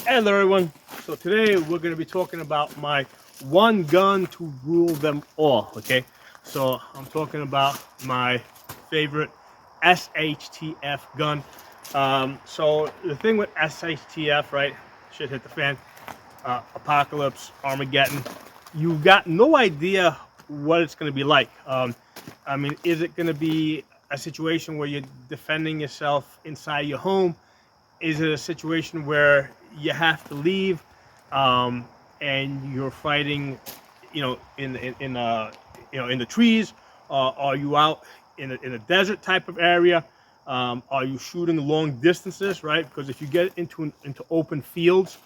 Hello everyone. So today we're going to be talking about my one gun to rule them all. Okay, so I'm talking about my favorite SHTF gun. So the thing with SHTF, right? Shit hit the fan. Apocalypse, Armageddon. You've got no idea what it's going to be like. I mean, is it going to be a situation where you're defending yourself inside your home? Is it a situation where you have to leave and you're fighting, in the trees? Are you out in a desert type of area? Are you shooting long distances, right? Because if you get into open fields,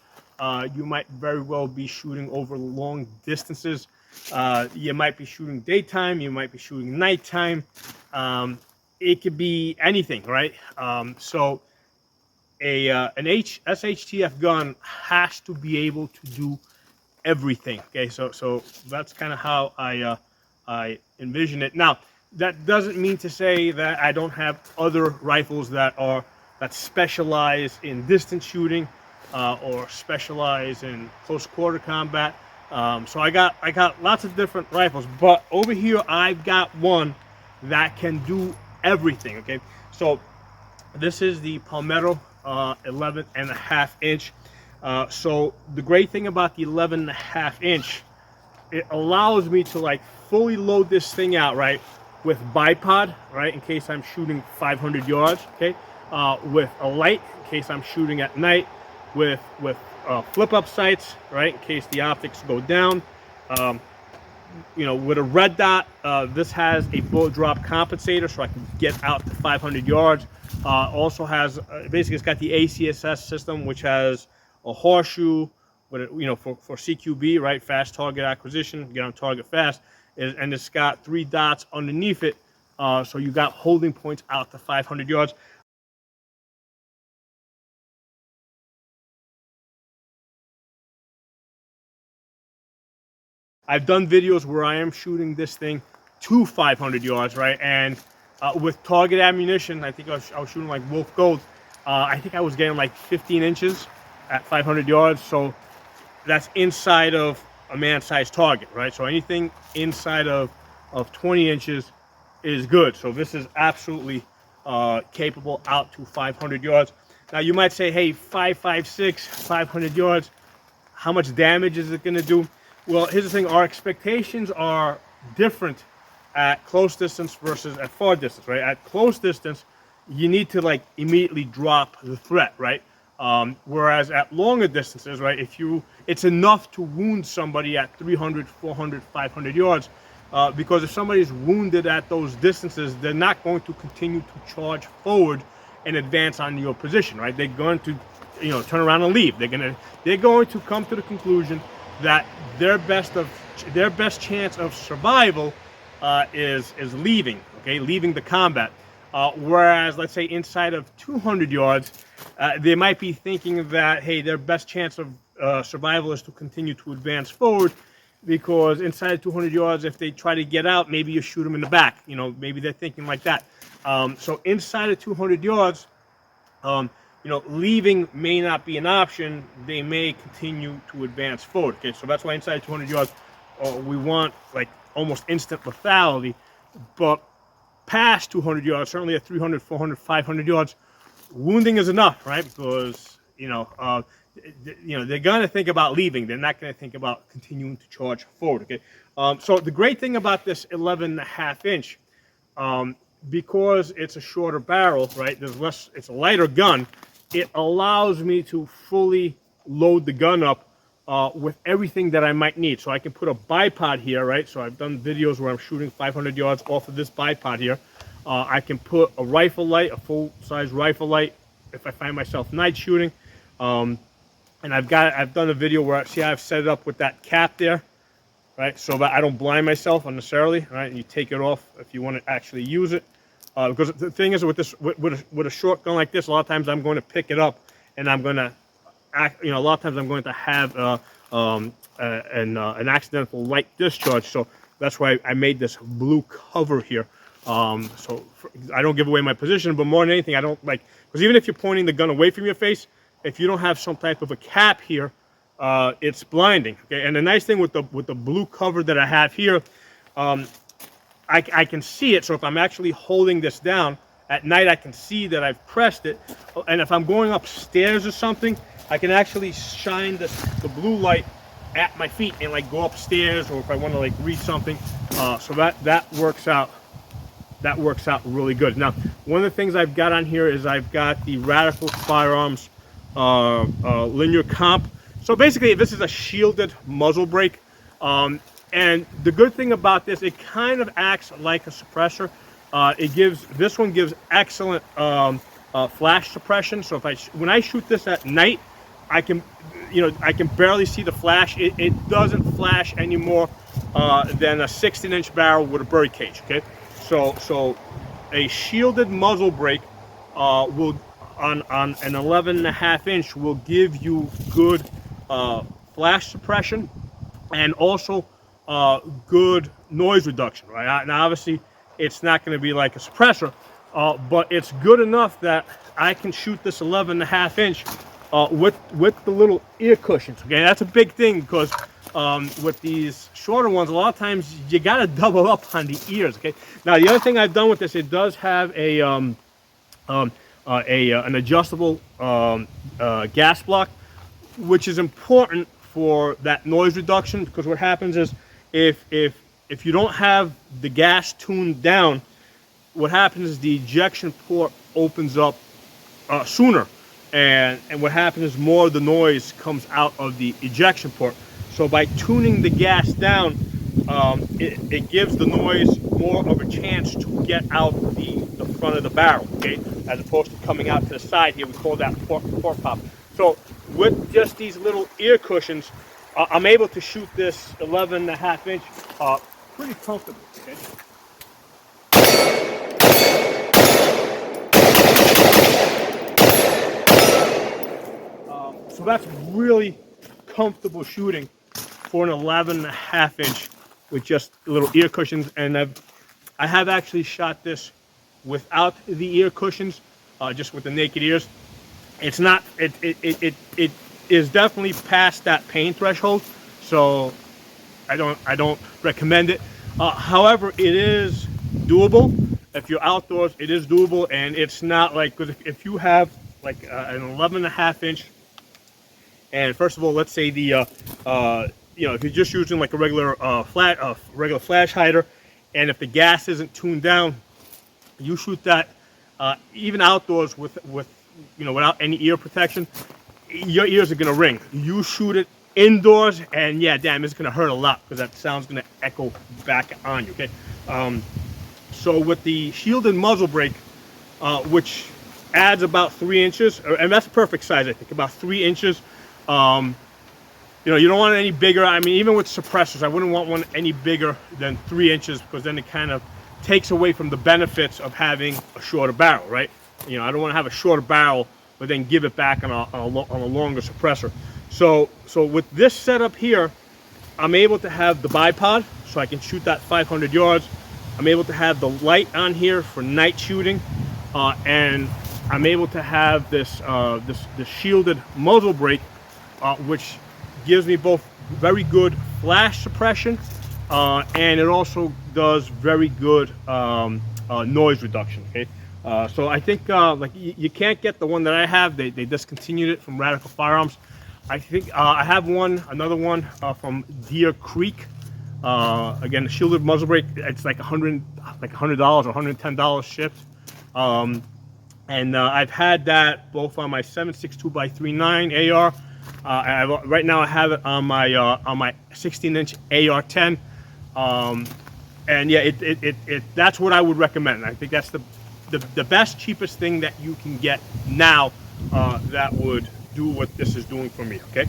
you might very well be shooting over long distances. You might be shooting daytime. You might be shooting nighttime. It could be anything, right? So an SHTF gun has to be able to do everything. Okay, so that's kind of how I envision it. Now, that doesn't mean to say that I don't have other rifles that specialize in distance shooting or specialize in close quarter combat. So I got lots of different rifles, but over here I've got one that can do everything. Okay, so this is the Palmetto 11.5 inch. So the great thing about the 11.5 inch, it allows me to like fully load this thing out, right, with bipod, right, in case I'm shooting 500 yards, okay, with a light in case I'm shooting at night, with flip up sights, right, in case the optics go down. With a red dot, this has a bullet drop compensator, so I can get out to 500 yards. Also has basically it's got the ACSS system, which has a horseshoe with for CQB, right, fast target acquisition, get on target fast, and it's got 3 dots underneath it, so you got holding points out to 500 yards. I've done videos where I am shooting this thing to 500 yards, right? And with target ammunition, I think I was shooting like Wolf Gold. I think I was getting like 15 inches at 500 yards. So that's inside of a man-sized target, right? So anything inside of 20 inches is good. So this is absolutely capable out to 500 yards. Now you might say, hey, 5.56, 500 yards, how much damage is it going to do? Well, here's the thing. Our expectations are different at close distance versus at far distance, right? At close distance, you need to like immediately drop the threat, right? Whereas at longer distances, right, it's enough to wound somebody at 300, 400, 500 yards. Because if somebody's wounded at those distances, they're not going to continue to charge forward and advance on your position, right? They're going to, turn around and leave. They're going to come to the conclusion that their best chance of survival is leaving, okay, leaving the combat. Whereas, let's say inside of 200 yards, they might be thinking that, hey, their best chance of survival is to continue to advance forward, because inside of 200 yards, if they try to get out, maybe you shoot them in the back. Maybe they're thinking like that. So inside of 200 yards, leaving may not be an option. They may continue to advance forward. Okay, so that's why inside 200 yards, we want like almost instant lethality. But past 200 yards, certainly at 300, 400, 500 yards, wounding is enough, right? Because they're going to think about leaving. They're not going to think about continuing to charge forward. Okay, so the great thing about this 11.5 inch, because it's a shorter barrel, right? It's a lighter gun. It allows me to fully load the gun up with everything that I might need. So I can put a bipod here, right? So I've done videos where I'm shooting 500 yards off of this bipod here. I can put a rifle light, a full-size rifle light, if I find myself night shooting. And I've done a video where I've set it up with that cap there, right? So that I don't blind myself unnecessarily, right? And you take it off if you want to actually use it. Because the thing is, with a short gun like this, a lot of times I'm going to pick it up and I'm going to a lot of times I'm going to have an accidental light discharge. So that's why I made this blue cover here. I don't give away my position, but more than anything, I don't like, because even if you're pointing the gun away from your face, if you don't have some type of a cap here, it's blinding. Okay, and the nice thing with the blue cover that I have here, I can see it. So if I'm actually holding this down at night, I can see that I've pressed it. And if I'm going upstairs or something, I can actually shine the blue light at my feet and like go upstairs, or if I want to like read something. So that works out. That works out really good. Now, one of the things I've got on here is I've got the Radical Firearms linear comp. So basically, this is a shielded muzzle brake. And the good thing about this, it kind of acts like a suppressor. This one gives excellent flash suppression. So when I shoot this at night, I can barely see the flash. It doesn't flash any more than a 16-inch barrel with a bird cage. Okay, so a shielded muzzle brake will on an 11.5-inch will give you good flash suppression and also good noise reduction. Right now, obviously, it's not going to be like a suppressor, but it's good enough that I can shoot this 11.5-inch with the little ear cushions. Okay, that's a big thing because with these shorter ones, a lot of times you got to double up on the ears. Okay, now the other thing I've done with this, it does have an adjustable gas block, which is important for that noise reduction, because what happens is if you don't have the gas tuned down, what happens is the ejection port opens up sooner, and what happens is more of the noise comes out of the ejection port. So by tuning the gas down, it gives the noise more of a chance to get out the front of the barrel, okay, as opposed to coming out to the side here. We call that port pop. So with just these little ear cushions, I'm able to shoot this 11.5-inch pretty comfortably. Okay. So that's really comfortable shooting for an 11.5-inch with just little ear cushions. And I have actually shot this without the ear cushions, just with the naked ears. It's not. It is definitely past that pain threshold, so I don't recommend it. However, it is doable. If you're outdoors, it is doable, and it's not like, because if you have like an 11.5-inch, and first of all, let's say the if you're just using like a regular regular flash hider, and if the gas isn't tuned down, you shoot that even outdoors with without any ear protection, your ears are gonna ring. You shoot it indoors, and yeah, damn, it's gonna hurt a lot because that sound's gonna echo back on you. Okay, so with the shielded muzzle brake, which adds about 3 inches, and that's the perfect size, I think, about 3 inches. You don't want it any bigger. I mean, even with suppressors, I wouldn't want one any bigger than 3 inches, because then it kind of takes away from the benefits of having a shorter barrel, right? I don't want to have a shorter barrel, but then give it back on a longer suppressor. So with this setup here, I'm able to have the bipod, so I can shoot that 500 yards. I'm able to have the light on here for night shooting, and I'm able to have this shielded muzzle brake, which gives me both very good flash suppression, and it also does very good noise reduction. Okay, so I think like you can't get the one that I have. They discontinued it from Radical Firearms. I think I have another one from Deer Creek. Again, the shielded muzzle brake. It's like $100 or $110 shipped. And I've had that both on my 7.62 by 3.9 AR. Right now I have it on my 16-inch AR-10. And yeah, that's what I would recommend. I think that's the best, cheapest thing that you can get now that would do what this is doing for me. Okay.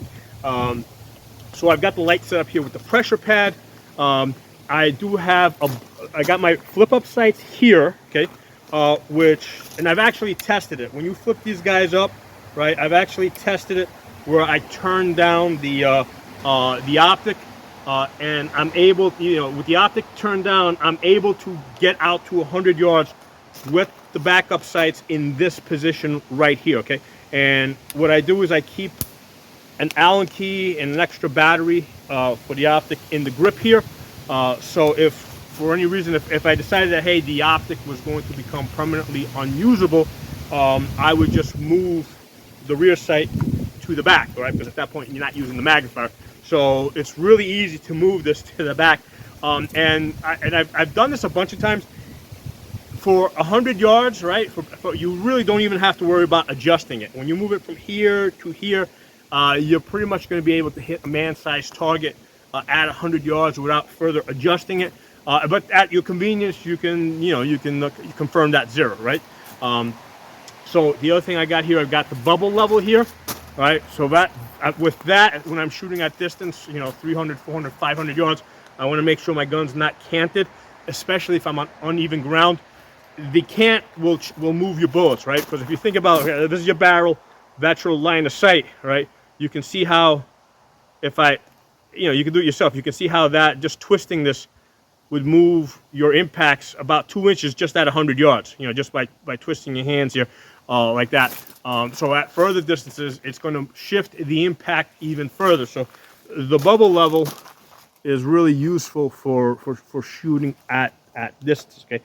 So I've got the light set up here with the pressure pad. I got my flip-up sights here. Okay. And I've actually tested it. When you flip these guys up, right, I've actually tested it where I turn down the optic, and I'm able, with the optic turned down, I'm able to get out to 100 yards with the backup sights in this position right here. Okay, And what I do is I keep an Allen key and an extra battery for the optic in the grip here. So if for any reason, if I decided that, hey, the optic was going to become permanently unusable, I would just move the rear sight to the back, right? Because at that point, you're not using the magnifier. So it's really easy to move this to the back. And I've done this a bunch of times. For 100 yards, right, you really don't even have to worry about adjusting it. When you move it from here to here, you're pretty much going to be able to hit a man-sized target at 100 yards without further adjusting it. But at your convenience, you can confirm that zero, right? So the other thing I got here, I've got the bubble level here, right? So that with that, when I'm shooting at distance, 300, 400, 500 yards, I want to make sure my gun's not canted, especially if I'm on uneven ground. The cant will move your bullets, right? Because if you think about it, this is your barrel, that's your line of sight, right? You can see how, you can do it yourself. You can see how that just twisting this would move your impacts about 2 inches just at 100 yards, just by twisting your hands here like that. So at further distances, it's going to shift the impact even further. So the bubble level is really useful for shooting at distance. Okay,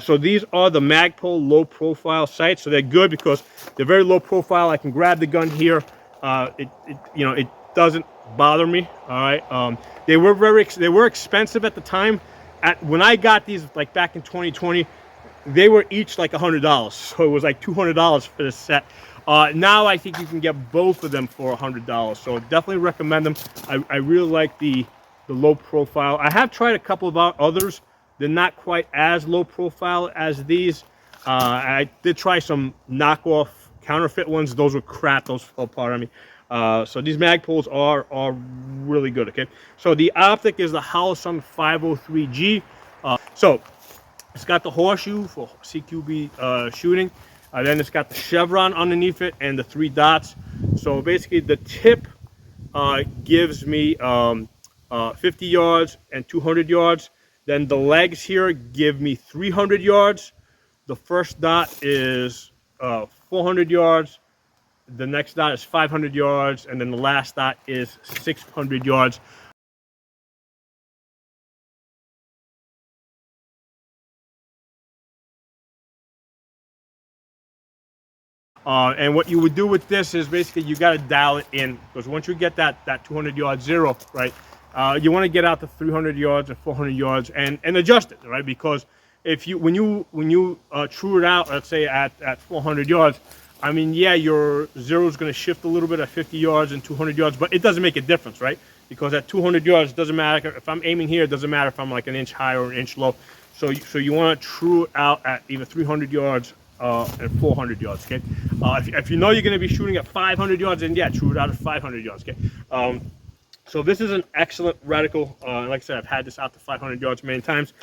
so these are the Magpul low profile sights. So they're good because they're very low profile. I can grab the gun here. It doesn't bother me. All right. They were expensive at the time. When I got these, like back in 2020, they were each like $100. So it was like $200 for this set. Now I think you can get both of them for $100. So definitely recommend them. I really like the low profile. I have tried a couple of others. They're not quite as low profile as these. I did try some knockoff counterfeit ones. Those were crap. Those fell apart on me. So these Magpuls are really good. Okay. So the optic is the Holosun 503G. So it's got the horseshoe for CQB shooting. Then it's got the chevron underneath it and the 3 dots. So basically the tip gives me 50 yards and 200 yards. Then the legs here give me 300 yards. The first dot is 400 yards. The next dot is 500 yards. And then the last dot is 600 yards. And what you would do with this is basically you got to dial it in, because once you get that 200 yard zero, right, you want to get out to 300 yards or 400 yards and adjust it, right? Because when you true it out, let's say at 400 yards, I mean, yeah, your zero is going to shift a little bit at 50 yards and 200 yards, but it doesn't make a difference, right? Because at 200 yards, it doesn't matter if I'm aiming here. It doesn't matter if I'm like an inch high or an inch low. So you want to true it out at either 300 yards and 400 yards. Okay. If you know you're going to be shooting at 500 yards, then yeah, true it out at 500 yards. Okay. So this is an excellent reticle. Like I said, I've had this out to 500 yards many times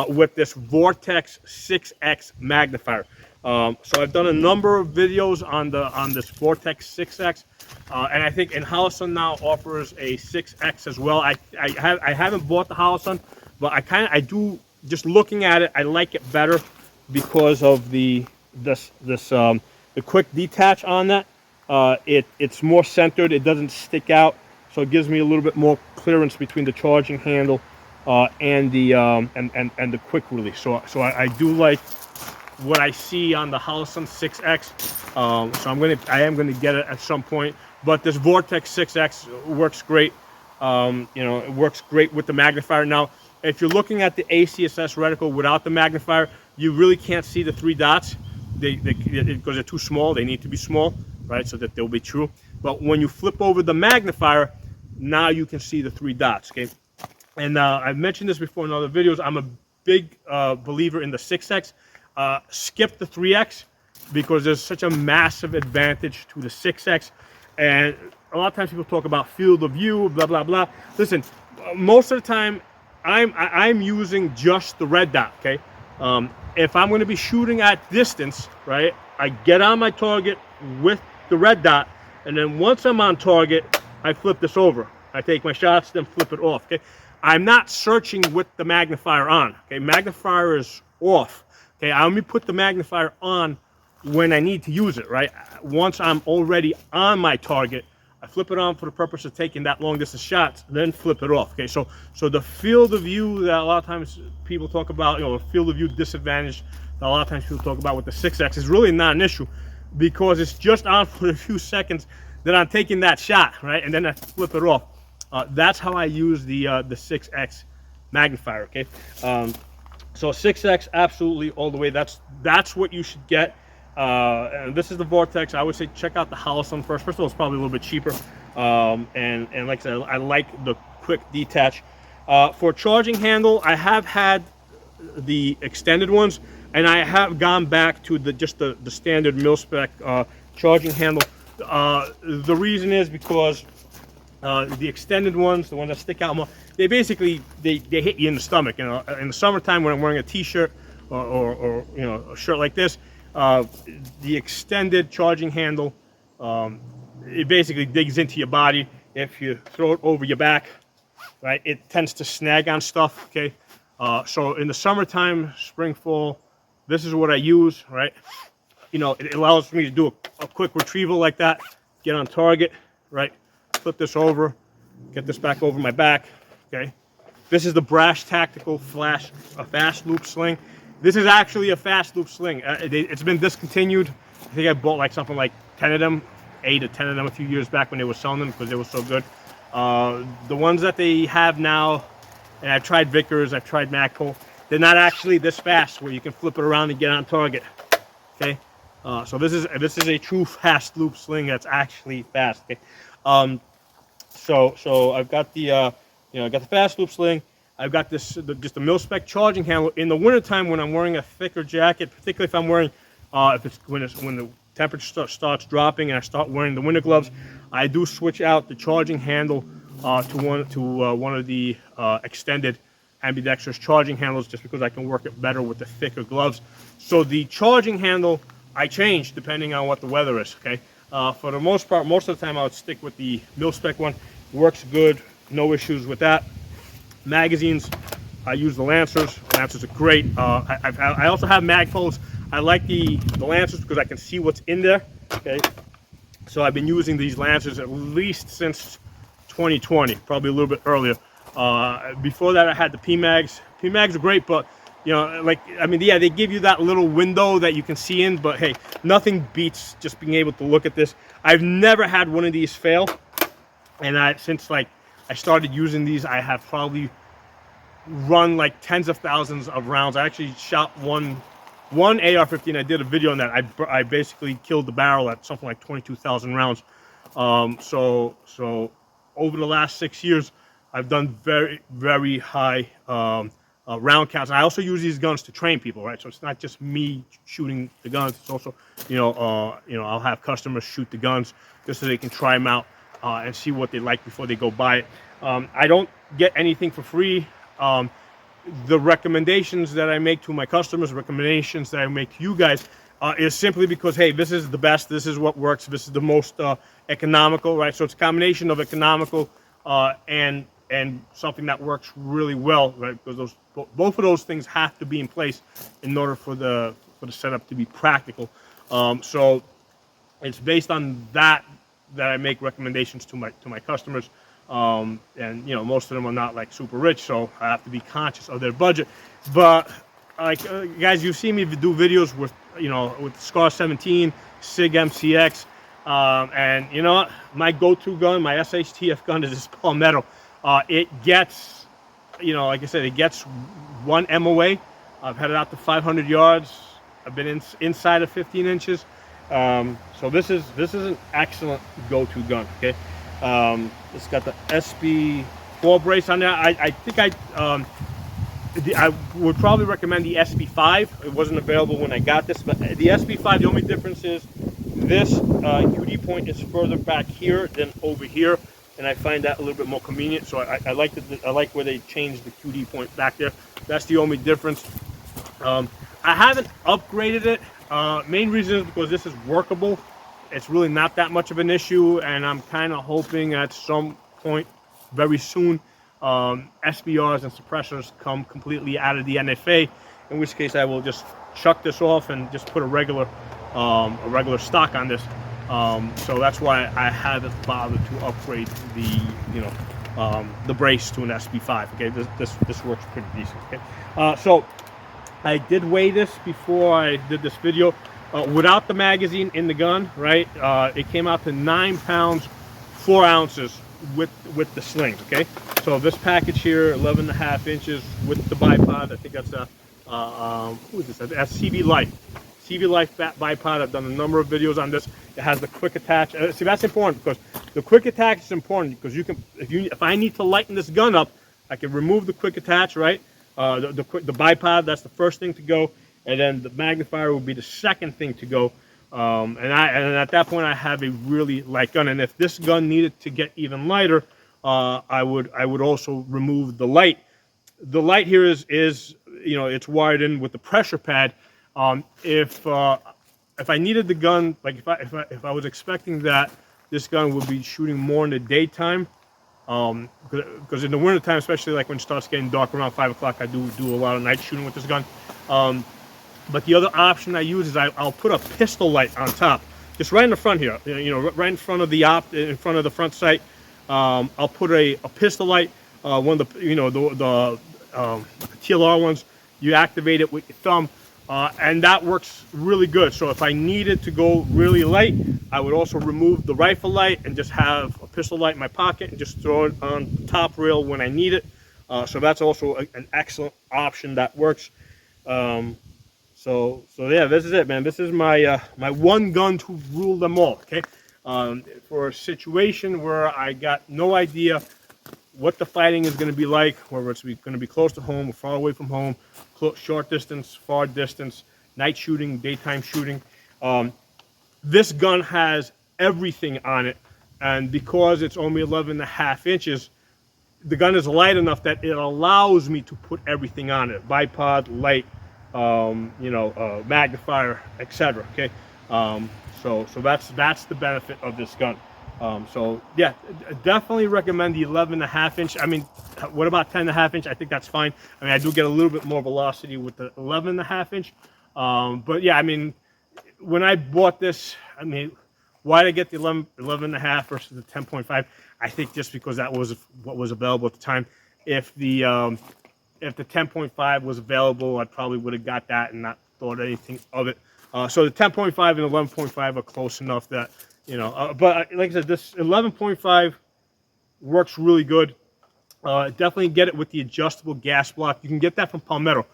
with this Vortex 6X magnifier. So I've done a number of videos on this Vortex 6X, and I think Holosun now offers a 6X as well. I haven't bought the Holosun, but I do, just looking at it, I like it better because of the quick detach on that. It's more centered. It doesn't stick out, so it gives me a little bit more clearance between the charging handle and the quick release. So I do like what I see on the Holosun 6X. So I am gonna get it at some point. But this Vortex 6X works great. It works great with the magnifier. Now, if you're looking at the ACSS reticle without the magnifier, you really can't see the 3 dots. Because they're too small. They need to be small, right, so that they'll be true. But when you flip over the magnifier, now you can see the 3 dots. Okay. And I've mentioned this before in other videos. I'm a big believer in the 6X. Skip the 3X because there's such a massive advantage to the 6X. And a lot of times people talk about field of view, blah blah blah. Listen, most of the time I'm using just the red dot. Okay. If I'm going to be shooting at distance, right, I get on my target with the red dot, and then once I'm on target, I flip this over. I take my shots, then flip it off. Okay, I'm not searching with the magnifier on. Okay, magnifier is off. Okay, I only put the magnifier on when I need to use it, right? Once I'm already on my target, I flip it on for the purpose of taking that long distance shots, then flip it off. Okay, so the field of view that a lot of times people talk about, you know, the field of view disadvantage that a lot of times people talk about with the 6X is really not an issue, because it's just on for a few seconds, then I'm taking that shot, right, and then I flip it off. That's how I use the 6X magnifier. Okay, so 6X absolutely all the way. That's what you should get. And this is the Vortex. I would say check out the Holosun first. First of all, it's probably a little bit cheaper. And like I said, I like the quick detach. For charging handle, I have had the extended ones, and I have gone back to just the standard mil-spec charging handle. The reason is because the extended ones, the ones that stick out more, they basically they hit you in the stomach. You know, in the summertime when I'm wearing a t-shirt or you know, a shirt like this, the extended charging handle, it basically digs into your body. If you throw it over your back, right, it tends to snag on stuff. Okay, so in the summertime, spring, fall, this is what I use, right? You know, it allows me to do a quick retrieval like that, get on target, right? Flip this over, get this back over my back. Okay, this is the Brash Tactical fast loop sling. This is actually a fast loop sling. It's been discontinued. I think I bought like something like 10 of them, 8 or 10 of them a few years back when they were selling them because they were so good. The ones that they have now, and I've tried Vickers, I've tried Magpul, they're not actually this fast where you can flip it around and get on target. Okay, so this is a true fast loop sling that's actually fast. Okay, so I've got the you know, I got the fast loop sling. I've got this just a mil-spec charging handle. In the wintertime when I'm wearing a thicker jacket, particularly if I'm wearing when the temperature starts dropping and I start wearing the winter gloves, I do switch out the charging handle to one of the extended ambidextrous charging handles, just because I can work it better with the thicker gloves. So the charging handle I change depending on what the weather is. Okay, for the most part, most of the time I would stick with the mil-spec one. Works good, no issues with that. Magazines, I use the Lancers. Lancers are great. I also have Magpuls. I like the Lancers because I can see what's in there. Okay, so I've been using these Lancers at least since 2020, probably a little bit earlier. Before that, I had the PMags. PMags are great, but you know, like, I mean, yeah, they give you that little window that you can see in, but hey, nothing beats just being able to look at this. I've never had one of these fail, and since like I started using these, I have probably run like tens of thousands of rounds. I actually shot one AR-15. I did a video on that. I basically killed the barrel at something like 22,000 rounds. So over the last 6 years, I've done very, very high round counts. And I also use these guns to train people, right? So it's not just me shooting the guns. It's also, you know, I'll have customers shoot the guns just so they can try them out and see what they like before they go buy it. I don't get anything for free. The recommendations that I make to my customers, recommendations that I make to you guys, is simply because, hey, this is the best, this is what works, this is the most economical, right? So it's a combination of economical and something that works really well, right? Because both of those things have to be in place in order for the setup to be practical. So it's based on that I make recommendations to my customers. And you know, most of them are not like super rich, so I have to be conscious of their budget. But like guys, you've seen me do videos with, you know, with Scar 17, SIG MCX, and you know what? My go-to gun, my SHTF gun, is this Palmetto. It gets, you know, like I said, it gets 1 MOA. I've had it out to 500 yards. I've been inside of 15 inches. So this is an excellent go-to gun. Okay. It's got the SB4 brace on there. I think I would probably recommend the SB5. It wasn't available when I got this, but the SB5, the only difference is this QD point is further back here than over here, and I find that a little bit more convenient. So I like where they changed the QD point back there. That's the only difference. I haven't upgraded it. Main reason is because this is workable. It's really not that much of an issue, and I'm kind of hoping at some point very soon SBRs and suppressors come completely out of the NFA, in which case I will just chuck this off and just put a regular a regular stock on this. So that's why I haven't bothered to upgrade the brace to an SB5. Okay, this works pretty decent. Okay, so I did weigh this before I did this video. Without the magazine in the gun, right? It came out to 9 pounds 4 ounces with the sling. Okay, so this package here, 11.5 inches with the bipod. I think that's a who is this? That's CB Life. CB Life bipod. I've done a number of videos on this. It has the quick attach. See, that's important because the quick attach is important because you can, if I need to lighten this gun up, I can remove the quick attach, right? The bipod, that's the first thing to go, and then the magnifier would be the second thing to go. And at that point, I have a really light gun. And if this gun needed to get even lighter, I would also remove the light. The light here is it's wired in with the pressure pad. If I needed the gun, like if I was expecting that this gun would be shooting more in the daytime, because in the wintertime, especially like when it starts getting dark around 5 o'clock, I do a lot of night shooting with this gun. But the other option I use is I'll put a pistol light on top, just right in the front here, right in front of in front of the front sight. I'll put a pistol light, one of the TLR ones. You activate it with your thumb. And that works really good. So if I needed to go really light, I would also remove the rifle light and just have a pistol light in my pocket and just throw it on the top rail when I need it. So that's also an excellent option that works. So yeah, this is it, man. This is my my one gun to rule them all. Okay, for a situation where I got no idea what the fighting is going to be like, whether it's going to be close to home or far away from home, short distance, far distance, night shooting, daytime shooting. This gun has everything on it, and because it's only 11.5 inches, the gun is light enough that it allows me to put everything on it: bipod, light, magnifier, etc. Okay, so that's the benefit of this gun. So yeah, definitely recommend the 11.5 inch. I mean, what about 10.5 inch? I think that's fine. I mean, I do get a little bit more velocity with the 11.5 inch. But yeah, I mean, when I bought this, I mean, why did I get the 11.5 versus the 10.5? I think just because that was what was available at the time. If the 10.5 was available, I probably would have got that and not thought anything of it. So the 10.5 and 11.5 are close enough that, but like I said, this 11.5 works really good. Definitely get it with the adjustable gas block. You can get that from Palmetto.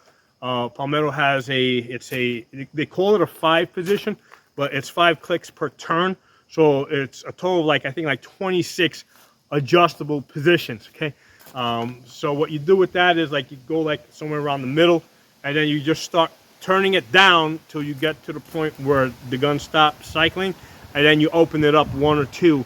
Palmetto has they call it a 5 position, but it's 5 clicks per turn. So it's a total of I think 26 adjustable positions. Okay. So what you do with that is you go somewhere around the middle, and then you just start turning it down till you get to the point where the gun stops cycling. And then you open it up 1 or 2,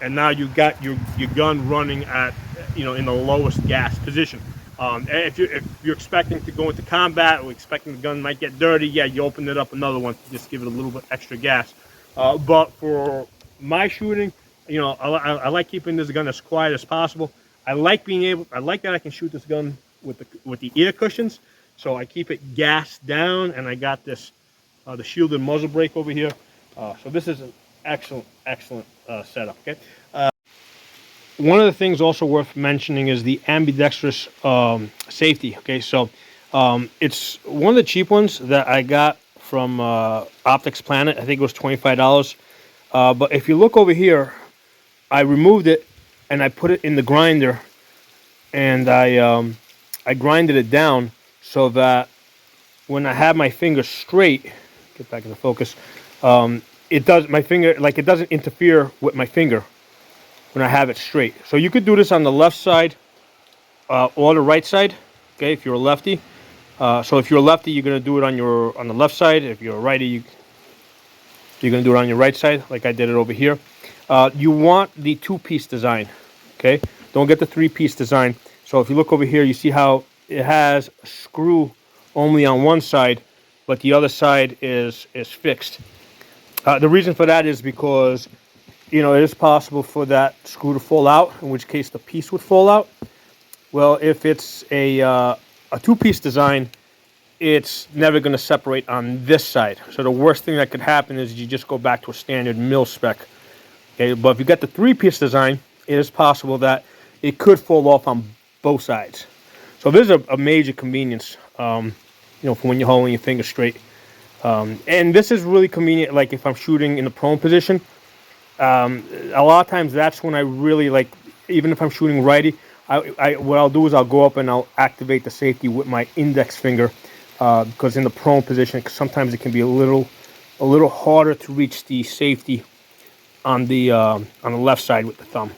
and now you got your gun running at in the lowest gas position. If you're expecting to go into combat or expecting the gun might get dirty, yeah, you open it up another one to just give it a little bit extra gas. But for my shooting, I like keeping this gun as quiet as possible. I like that I can shoot this gun with the ear cushions, so I keep it gassed down, and I got this the shielded muzzle brake over here. So this is an excellent setup. Okay. One of the things also worth mentioning is the ambidextrous safety. Okay, so it's one of the cheap ones that I got from Optics Planet. I think it was $25. But if you look over here, I removed it and I put it in the grinder, and I grinded it down so that when I have my finger straight, get back into focus. It doesn't interfere with my finger when I have it straight. So you could do this on the left side or the right side. Okay, if you're a lefty. So if you're a lefty, you're gonna do it on the left side. If you're a righty, you're gonna do it on your right side, like I did it over here. You want the 2-piece design. Okay, don't get the 3-piece design. So if you look over here, you see how it has a screw only on one side, but the other side is fixed. The reason for that is because, it is possible for that screw to fall out, in which case the piece would fall out. Well, if it's a 2-piece design, it's never going to separate on this side. So the worst thing that could happen is you just go back to a standard mill spec. Okay, but if you got the 3-piece design, it is possible that it could fall off on both sides. So this is a major convenience, you know, for when you're holding your finger straight. And this is really convenient, like if I'm shooting in the prone position. A lot of times that's when I really like, even if I'm shooting righty, what I'll do is I'll go up and I'll activate the safety with my index finger, because in the prone position, sometimes it can be a little harder to reach the safety on the left side with the thumb.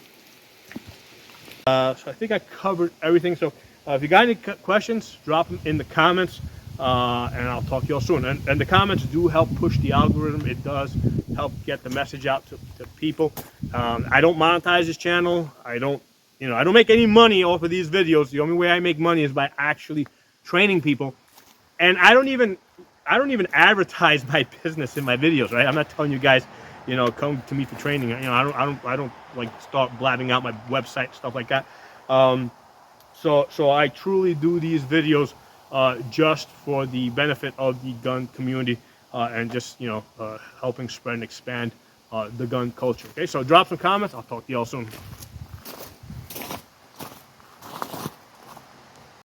So I think I covered everything. So if you got any questions, drop them in the comments, and I'll talk to you all soon. And the comments do help push the algorithm. It does help get the message out to people. I don't monetize this channel. I don't make any money off of these videos. The only way I make money is by actually training people. And I don't even advertise my business in my videos, right? I'm not telling you guys, you know, come to me for training. You know, I don't like start blabbing out my website, stuff like that. So I truly do these videos just for the benefit of the gun community, and just, you know, helping spread and expand the gun culture. Okay, so drop some comments. I'll talk to you all soon.